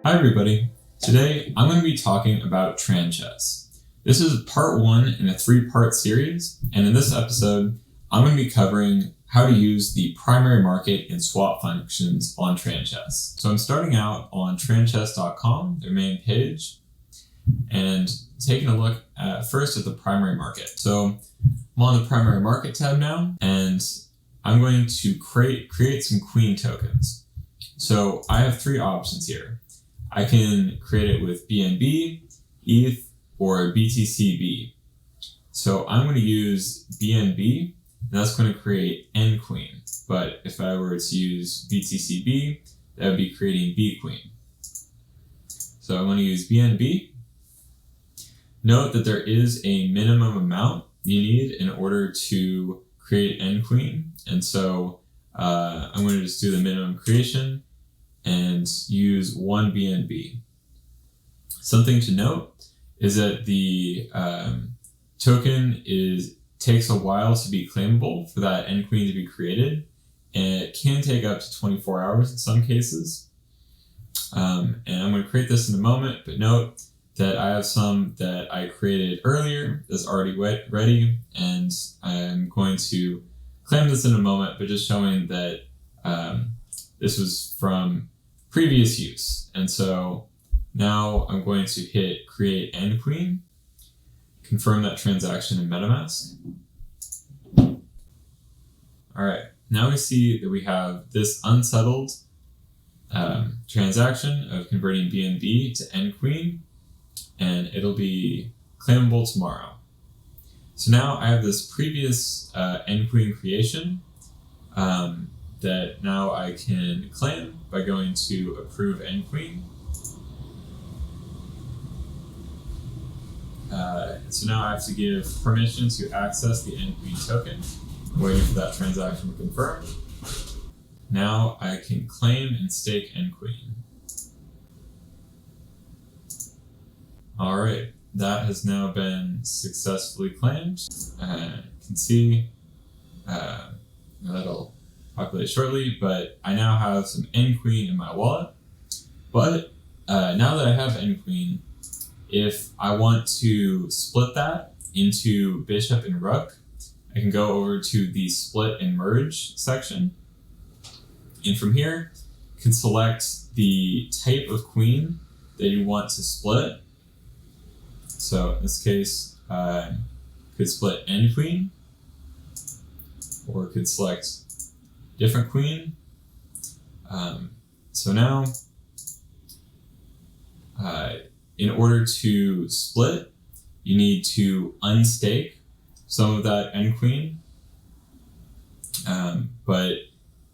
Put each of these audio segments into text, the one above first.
Hi everybody. Today I'm going to be talking about Tranchess. This is part 1 in a 3-part series, and in this episode I'm going to be covering how to use the primary market and swap functions on Tranchess. So I'm starting out on tranchess.com, their main page, and taking a look first at the primary market. So I'm on the primary market tab now, and I'm going to create some Queen tokens. So I have 3 options here. I can create it with BNB, ETH, or BTCB. So I'm going to use BNB, and that's going to create N Queen. But if I were to use BTCB, that would be creating B Queen. So I'm going to use BNB. Note that there is a minimum amount you need in order to create N Queen. And so I'm going to just do the minimum creation and use 1 BNB. Something to note is that the token takes a while to be claimable for that N Queen to be created, and it can take up to 24 hours in some cases. And I'm going to create this in a moment, but note that I have some that I created earlier that's already ready, and I'm going to claim this in a moment, but just showing that this was from previous use. And so now I'm going to hit create N Queen, confirm that transaction in MetaMask. All right, now we see that we have this unsettled transaction of converting BNB to N Queen, and it'll be claimable tomorrow. So now I have this previous N Queen creation that now I can claim by going to approve N Queen. So now I have to give permission to access the N Queen token, waiting for that transaction to confirm. Now I can claim and stake N Queen. All right, that has now been successfully claimed. You can see that'll populate shortly, but I now have some N Queen in my wallet. But now that I have N Queen, if I want to split that into Bishop and Rook, I can go over to the split and merge section. And from here, you can select the type of queen that you want to split. So in this case, could split N Queen, or could select different queen. So now, in order to split, you need to unstake some of that N Queen. But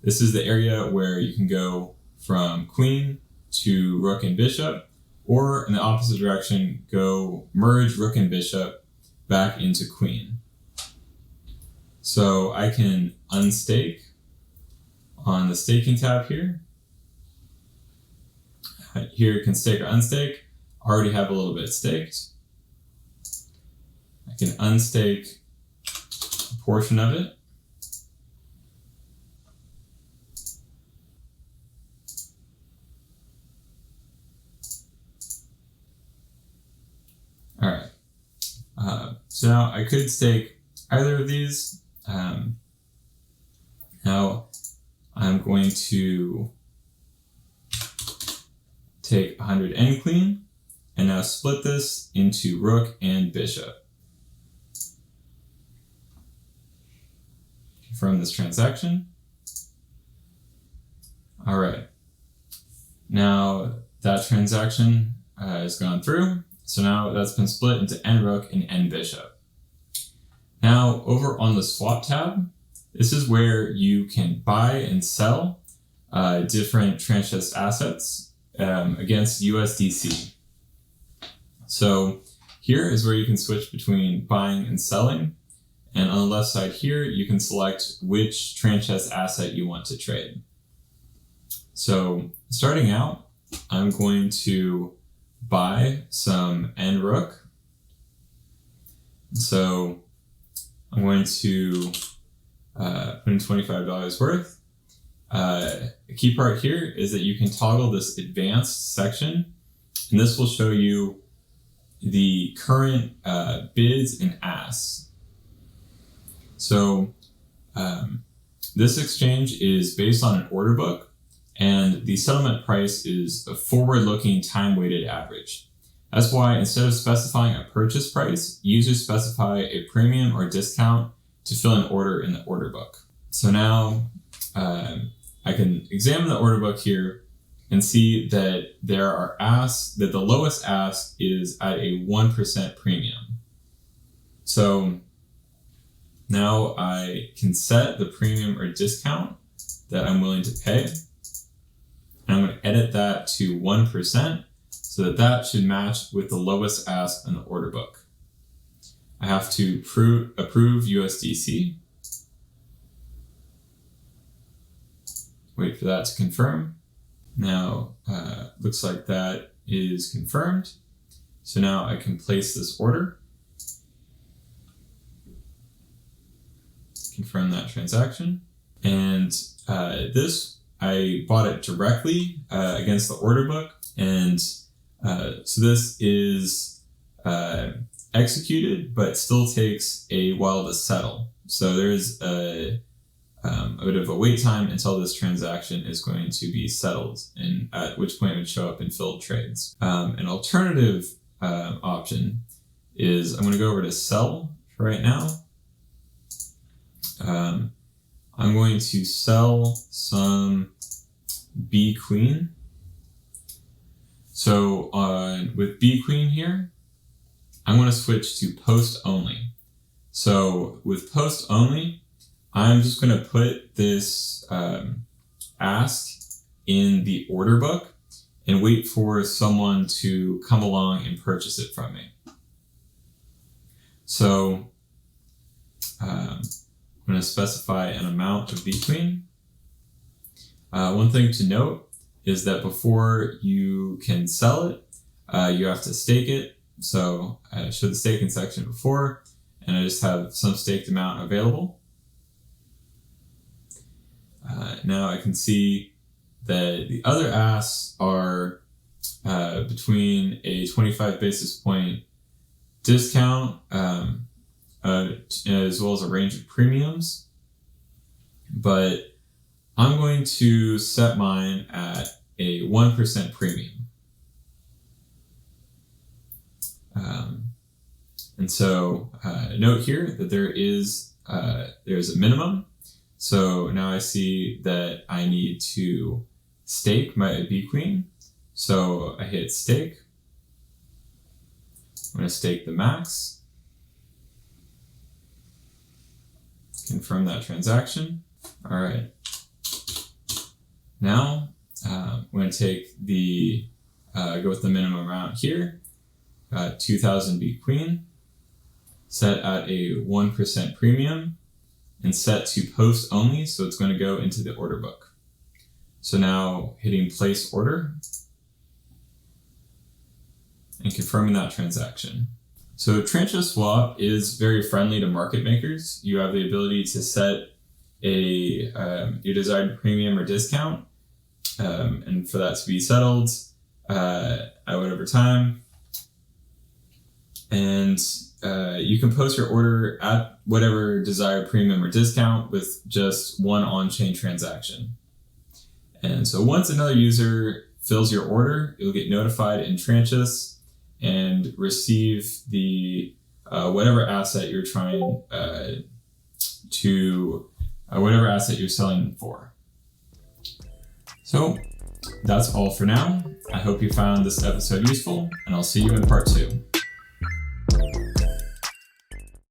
this is the area where you can go from queen to rook and bishop, or in the opposite direction, go merge rook and bishop back into queen. So I can unstake on the staking tab here. Here you can stake or unstake. I already have a little bit staked. I can unstake a portion of it. All right. So now I could stake either of these. Now I'm going to take 100 N Queen and now split this into Rook and Bishop. Confirm this transaction. All right. Now that transaction has gone through. So now that's been split into N Rook and N Bishop. Now over on the swap tab, this is where you can buy and sell different Tranchess assets against USDC. So here is where you can switch between buying and selling. And on the left side here, you can select which Tranchess asset you want to trade. So starting out, I'm going to buy some N Rook. So I'm going to put in $25 worth. a key part here is that you can toggle this advanced section, and this will show you the current bids and asks. So this exchange is based on an order book, and the settlement price is a forward-looking time-weighted average. That's why instead of specifying a purchase price, users specify a premium or discount to fill an order in the order book. So now I can examine the order book here and see that there are asks, that the lowest ask is at a 1% premium. So now I can set the premium or discount that I'm willing to pay. And I'm going to edit that to 1% so that that should match with the lowest ask in the order book. I have to approve USDC. Wait for that to confirm. Now, looks like that is confirmed. So now I can place this order. Confirm that transaction. And this, I bought it directly against the order book. And so this is executed, but still takes a while to settle. So there's a bit of a wait time until this transaction is going to be settled, and at which point it would show up in filled trades. An alternative option is I'm going to go over to sell for right now. I'm going to sell some B Queen. So with B Queen here, I'm going to switch to post only. So with post only, I'm just going to put this ask in the order book and wait for someone to come along and purchase it from me. So I'm going to specify an amount of B Queen. One thing to note is that before you can sell it, you have to stake it. So I showed the staking section before, and I just have some staked amount available. Now I can see that the other asks are between a 25 basis point discount as well as a range of premiums. But I'm going to set mine at a 1% premium. And so note here that there's a minimum. So now I see that I need to stake my B Queen. So I hit stake. I'm going to stake the max. Confirm that transaction. All right. Now I'm going to take the, go with the minimum amount here, 2,000 B Queen, set at a 1% premium, and set to post only, so it's going to go into the order book. So now hitting place order and confirming that transaction. So Tranchess Swap is very friendly to market makers. You have the ability to set your desired premium or discount, and for that to be settled at whatever time. And you can post your order at whatever desired premium or discount with just one on-chain transaction. And so once another user fills your order, you'll get notified in Tranchess and receive the whatever asset you're trying whatever asset you're selling for. So that's all for now. I hope you found this episode useful, and I'll see you in part 2.